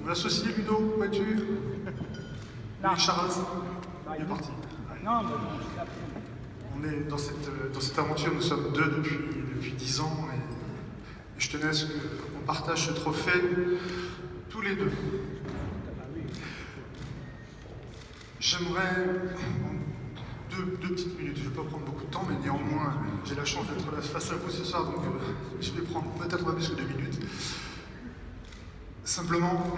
Mon associé Ludo, vois-tu? Louis Charras, il est parti. Non, mais On est dans cette aventure, nous sommes deux depuis 10 ans et je tenais à ce qu'on partage ce trophée tous les deux. J'aimerais, en deux petites minutes, je ne vais pas prendre beaucoup de temps, mais néanmoins, j'ai la chance d'être là face à vous ce soir, donc je vais prendre peut-être pas plus que 2 minutes. Simplement,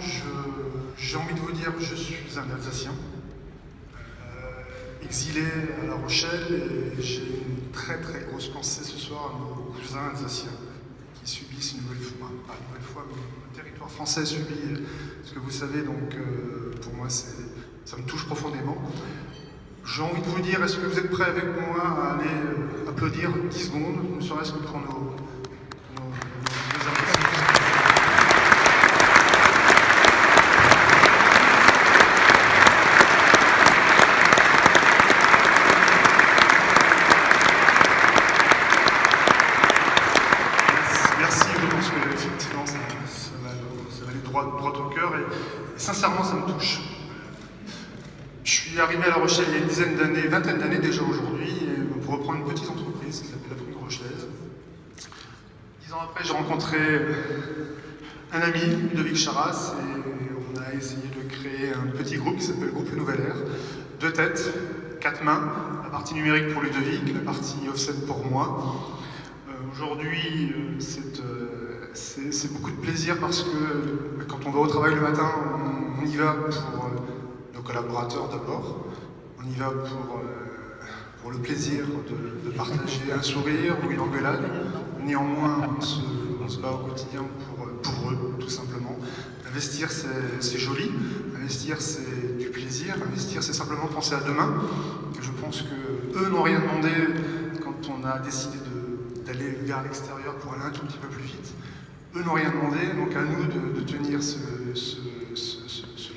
j'ai envie de vous dire, je suis un Alsacien, exilé à La Rochelle, et j'ai une très très grosse pensée ce soir à nos cousins alsaciens qui subissent une nouvelle fois, pas une nouvelle fois, mais le territoire français subit ce que vous savez, donc pour moi ça me touche profondément. J'ai envie de vous dire, est-ce que vous êtes prêts avec moi à aller applaudir 10 secondes, ne serait-ce que pour nos sincèrement, ça me touche. Je suis arrivé à La Rochelle il y a une dizaine d'années, vingtaine d'années déjà aujourd'hui, pour reprendre une petite entreprise qui s'appelle La Prune Rochelaise. 10 ans après, j'ai rencontré un ami, Ludovic Charras, et on a essayé de créer un petit groupe qui s'appelle Groupe Nouvelle Ère. 2 têtes, 4 mains, la partie numérique pour Ludovic, la partie offset pour moi. Aujourd'hui, c'est beaucoup de plaisir parce que quand on va au travail le matin, on y va pour nos collaborateurs d'abord, on y va pour le plaisir de partager un sourire ou une engueulade. Néanmoins, on se bat au quotidien pour eux, tout simplement. Investir, c'est joli, investir, c'est du plaisir, investir, c'est simplement penser à demain. Et je pense qu'eux n'ont rien demandé quand on a décidé d'aller vers l'extérieur pour aller un tout petit peu plus vite. Eux n'ont rien demandé, donc à nous de tenir ce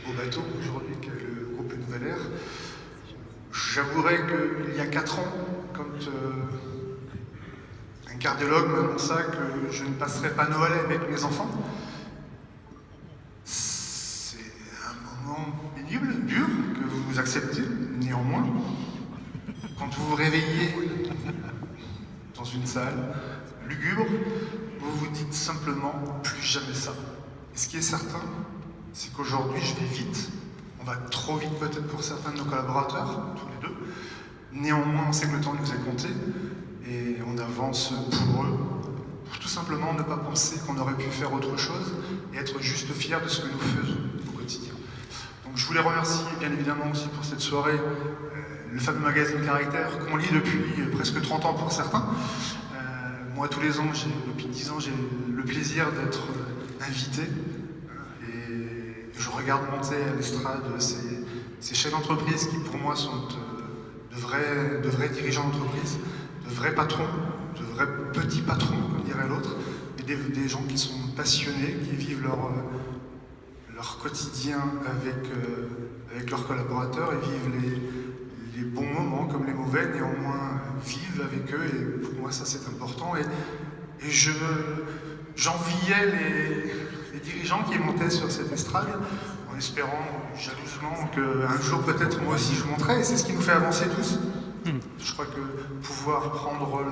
beau bateau aujourd'hui qu'est le groupe Nouvelle Ère. J'avouerai qu'il y a 4 ans, quand un cardiologue m'annonça que je ne passerais pas Noël avec mes enfants, c'est un moment pénible, dur, que vous acceptez, néanmoins. Quand vous vous réveillez dans une salle lugubre, vous vous dites simplement plus jamais ça. Et ce qui est certain, c'est qu'aujourd'hui je vais vite. On va trop vite peut-être pour certains de nos collaborateurs, tous les deux. Néanmoins, on sait que le temps nous est compté et on avance pour eux. Pour tout simplement ne pas penser qu'on aurait pu faire autre chose et être juste fiers de ce que nous faisons au quotidien. Donc je voulais remercier bien évidemment aussi pour cette soirée le fameux magazine Caractère qu'on lit depuis presque 30 ans pour certains. Moi, tous les ans, depuis 10 ans, j'ai le plaisir d'être invité et je regarde monter à l'estrade ces chefs d'entreprise qui, pour moi, sont de vrais dirigeants d'entreprise, de vrais patrons, de vrais petits patrons, comme dirait l'autre, et des gens qui sont passionnés, qui vivent leur quotidien avec leurs collaborateurs et vivent les bons moments comme les mauvais, néanmoins vivent avec eux, et pour moi ça c'est important. Et j'enviais les dirigeants qui montaient sur cette estrade en espérant jalousement qu'un jour peut-être moi aussi je monterai, et c'est ce qui nous fait avancer tous. Je crois que pouvoir prendre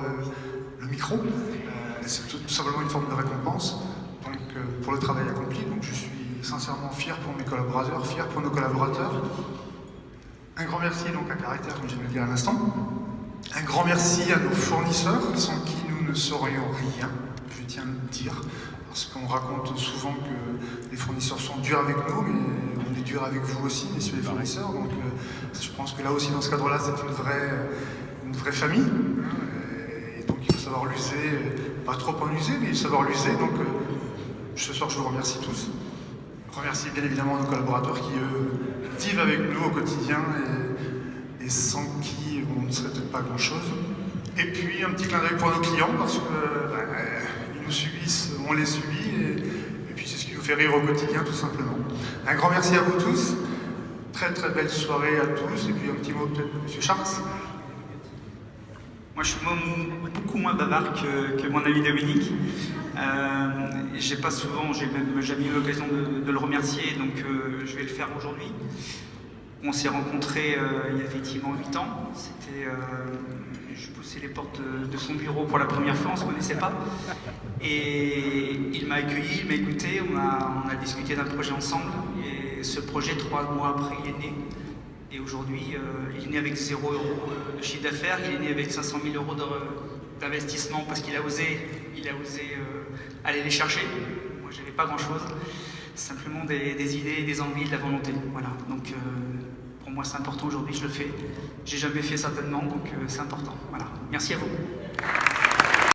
le micro, c'est tout simplement une forme de récompense donc, pour le travail accompli. Donc je suis sincèrement fier pour mes collaborateurs, fier pour nos collaborateurs. Un grand merci donc à Caractère, comme je viens de le dire à l'instant. Un grand merci à nos fournisseurs, sans qui nous ne saurions rien, je tiens à le dire, parce qu'on raconte souvent que les fournisseurs sont durs avec nous, mais on est dur avec vous aussi, messieurs les fournisseurs. Donc je pense que là aussi, dans ce cadre-là, c'est une vraie famille. Et donc il faut savoir l'user, pas trop en user, mais savoir l'user. Donc ce soir, je vous remercie tous. Remercier bien évidemment nos collaborateurs qui, vivent avec nous au quotidien et sans qui on ne serait peut-être pas grand-chose. Et puis un petit clin d'œil pour nos clients parce qu'ils nous subissent, on les subit et puis c'est ce qui nous fait rire au quotidien tout simplement. Un grand merci à vous tous. Très très belle soirée à tous et puis un petit mot peut-être de M. Charles. Moi je suis beaucoup moins bavard que mon ami Dominique. J'ai pas souvent, j'ai même jamais eu l'occasion de le remercier, donc je vais le faire aujourd'hui. On s'est rencontrés il y a effectivement 8 ans. Je poussais les portes de son bureau pour la première fois, on ne se connaissait pas. Et il m'a accueilli, il m'a écouté, on a discuté d'un projet ensemble. Et ce projet, 3 mois après, il est né. Et aujourd'hui, il est né avec 0 € de chiffre d'affaires, il est né avec 500 000 € d'investissement parce qu'il a osé aller les chercher. Moi, j'avais pas grand-chose, simplement des idées, des envies, de la volonté. Voilà. Donc, pour moi, c'est important aujourd'hui, je le fais. J'ai jamais fait certainement, donc c'est important. Voilà. Merci à vous.